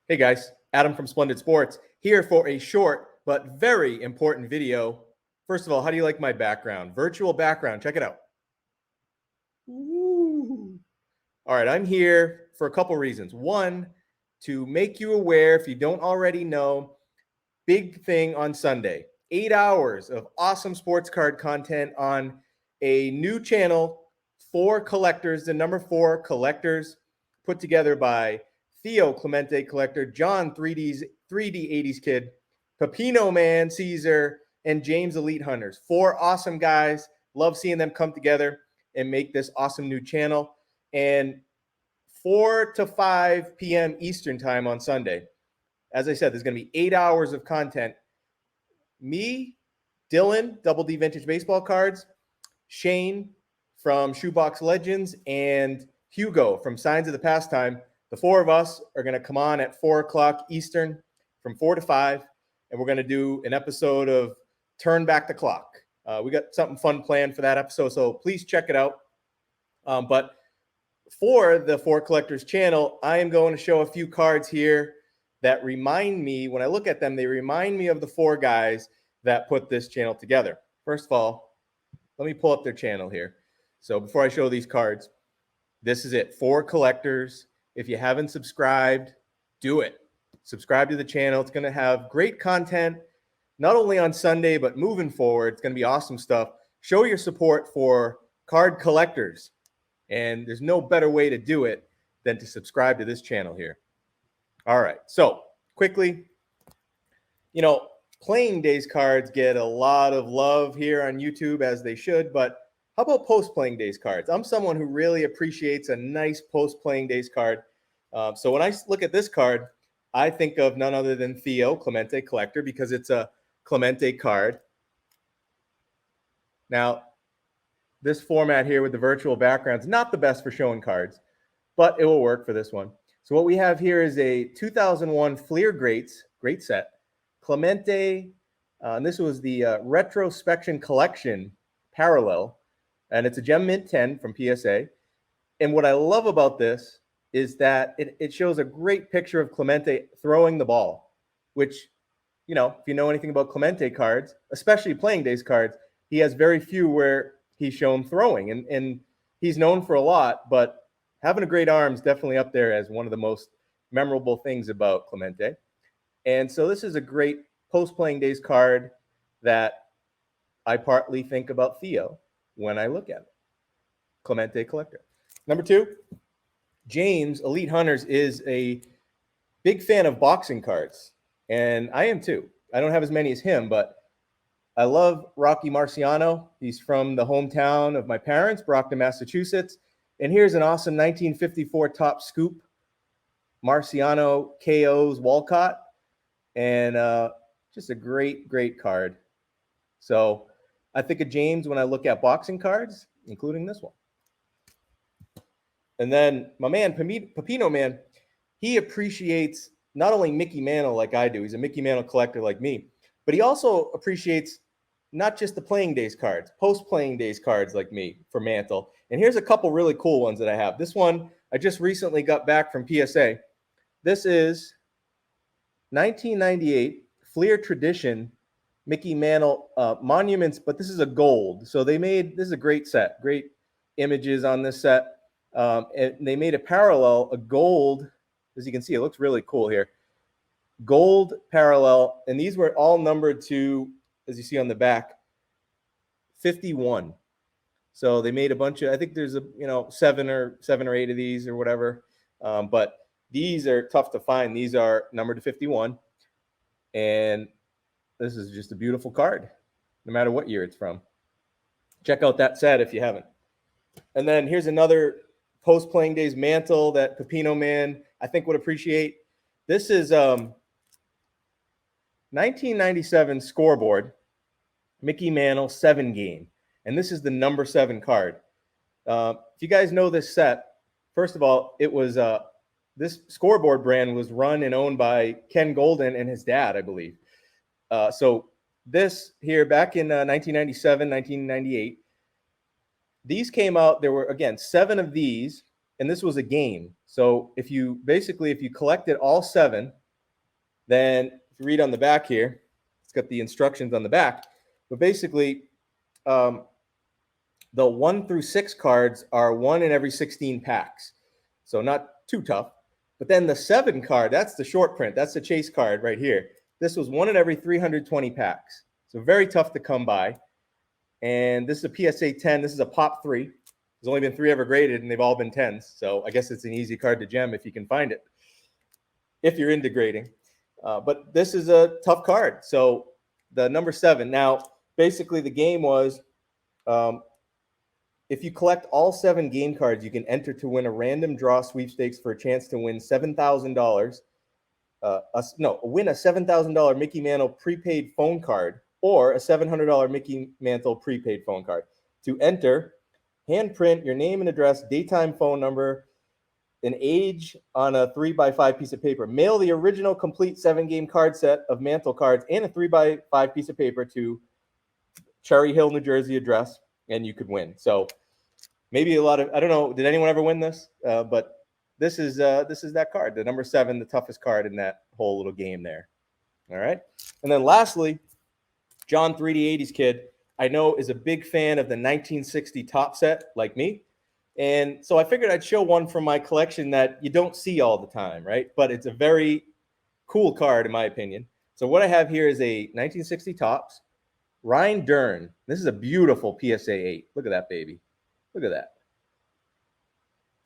Hey guys, Adam from Splendid Sports here for a short but very important video. First of all, how do you like my background? Virtual background, check it out. Ooh. All right, I'm here for a couple reasons. One, to make you aware, if you don't already know, big thing on Sunday. 8 hours of awesome sports card content on a new channel for collectors, the number 4 collectors, put together by Theo Clemente collector, John 3D 80s kid, Pepino Man, Caesar, and James Elite Hunters. 4 awesome guys. Love seeing them come together and make this awesome new channel. And 4 to 5 p.m. Eastern time on Sunday. As I said, there's going to be 8 hours of content. Me, Dylan, Double D Vintage Baseball Cards, Shane from Shoebox Legends, and Hugo from Signs of the Pastime. The 4 of us are going to come on at 4 o'clock Eastern from 4 to 5, and we're going to do an episode of Turn Back the Clock. We got something fun planned for that episode, so please check it out. But for the 4 Collectors channel, I am going to show a few cards here that remind me, when I look at them, they remind me of the 4 guys that put this channel together. First of all, let me pull up their channel here. So before I show these cards, this is it, 4 Collectors. If you haven't subscribed, do it. Subscribe to the channel. It's going to have great content, not only on Sunday, but moving forward. It's going to be awesome stuff. Show your support for card collectors. And there's no better way to do it than to subscribe to this channel here. All right, so quickly, playing days cards get a lot of love here on YouTube, as they should, but how about post-playing days cards? I'm someone who really appreciates a nice post-playing days card. So when I look at this card, I think of none other than Theo Clemente collector, because it's a Clemente card. Now, this format here with the virtual background is not the best for showing cards, but it will work for this one. So what we have here is a 2001 Fleer Greats, great set, Clemente, and this was the Retrospection Collection Parallel, and it's a Gem Mint 10 from PSA. And what I love about this is that it shows a great picture of Clemente throwing the ball, which, if you know anything about Clemente cards, especially playing days cards, he has very few where he's shown throwing, and he's known for a lot, but having a great arm is definitely up there as one of the most memorable things about Clemente. And so this is a great post-playing days card that I partly think about Theo when I look at it. Clemente collector. Number 2, James Elite Hunters is a big fan of boxing cards, and I am too. I don't have as many as him, but I love Rocky Marciano. He's from the hometown of my parents, Brockton, Massachusetts. And here's an awesome 1954 Top Scoop Marciano KOs Walcott. And just a great, great card. So I think of James when I look at boxing cards, including this one. And then my man, Pepino Man, he appreciates not only Mickey Mantle like I do. He's a Mickey Mantle collector like me. But he also appreciates not just the playing days cards, post-playing days cards like me for Mantle. And here's a couple really cool ones that I have. This one I just recently got back from PSA. This is 1998 Fleer Tradition Mickey Mantle Monuments, but this is a gold. So this is a great set, great images on this set. And they made a parallel, a gold, as you can see, it looks really cool here. Gold parallel, and these were all numbered to, as you see on the back, 51. So they made a bunch of, I think there's 7 or 8 of these or whatever. But these are tough to find. These are numbered to 51. And this is just a beautiful card, no matter what year it's from. Check out that set if you haven't. And then here's another post-playing days Mantle that Pepino Man, I think, would appreciate. This is 1997 Scoreboard Mickey Mantle 7 game. And this is the number 7 card. If you guys know this set, first of all, it was this Scoreboard brand was run and owned by Ken Golden and his dad, I believe. So this here back in 1997, 1998, these came out. There were, again, 7 of these. and this was a game. So if you collected all 7, then if you read on the back here, it's got the instructions on the back. But basically, the 1 through 6 cards are 1 in every 16 packs. So not too tough. But then the 7 card, that's the short print. That's the chase card right here. This was 1 in every 320 packs. So very tough to come by. And this is a PSA 10. This is a Pop 3. There's only been 3 ever graded, and they've all been 10s. So I guess it's an easy card to gem if you can find it, if you're into grading. But this is a tough card. So the number 7. Now, basically, the game was if you collect all 7 game cards, you can enter to win a random draw sweepstakes for a chance to win $7,000. Win a $7,000 Mickey Mantle prepaid phone card or a $700 Mickey Mantle prepaid phone card. To enter, handprint your name and address, daytime phone number, an age on a 3x5 piece of paper. Mail the original complete 7-game card set of Mantle cards and a 3x5 piece of paper to Cherry Hill, New Jersey address, and you could win. So maybe I don't know, did anyone ever win this? But this is that card, the number 7, the toughest card in that whole little game there. All right. And then lastly, John 3D80s kid, I know, is a big fan of the 1960 top set like me. And so I figured I'd show one from my collection that you don't see all the time, right? But it's a very cool card, in my opinion. So what I have here is a 1960 Topps Ryan Dern. This is a beautiful PSA 8. Look at that baby. Look at that.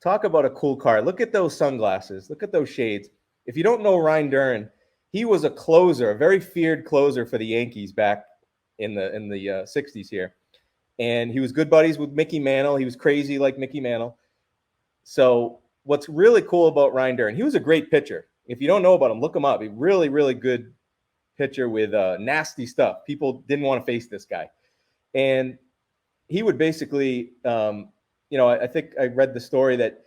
Talk about a cool card. Look at those sunglasses. Look at those shades. If you don't know Ryan Dern, he was a closer, a very feared closer for the Yankees back in the 60s here. And he was good buddies with Mickey Mantle. He was crazy like Mickey Mantle. So what's really cool about Ryan Dern, he was a great pitcher. If you don't know about him, look him up. He's really, really good pitcher with nasty stuff. People didn't want to face this guy. And he would basically, I think I read the story that,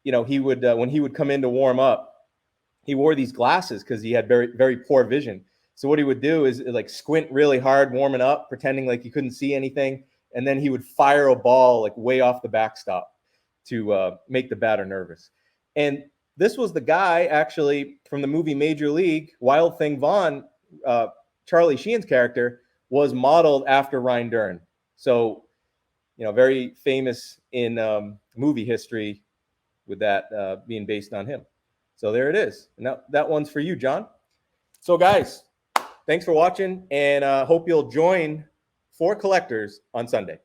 he would, when he would come in to warm up, he wore these glasses because he had very, very poor vision. So what he would do is like squint really hard, warming up, pretending like he couldn't see anything. And then he would fire a ball like way off the backstop to make the batter nervous. And this was the guy actually from the movie Major League. Wild Thing Vaughn, Charlie Sheen's character, was modeled after Ryan Dern. So, very famous in movie history with that being based on him. So there it is. Now that one's for you, John. So guys, thanks for watching, and hope you'll join 4 collectors on Sunday.